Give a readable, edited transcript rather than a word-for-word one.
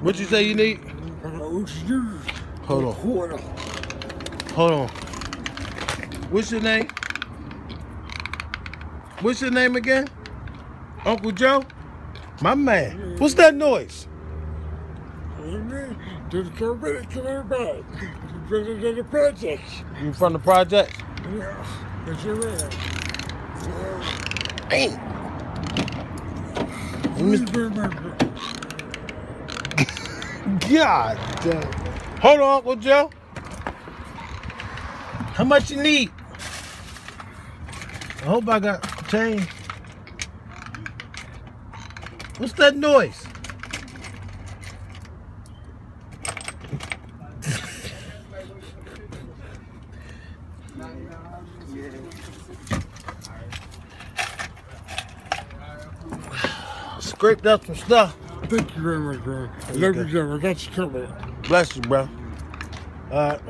What you say you need? Hold on. Hold on. What's your name? What's your name again? Uncle Joe? My man. What's that noise? Just go with it to their back. To the projects. You from the project? Yeah, it's your man. Hey. God damn. Hold on, Uncle Joe. How much you need? I hope I got change. What's that noise? Scraped up some stuff. Thank you very much, bro. I love you, Joe. I got you covered. Bless you, bro. All right.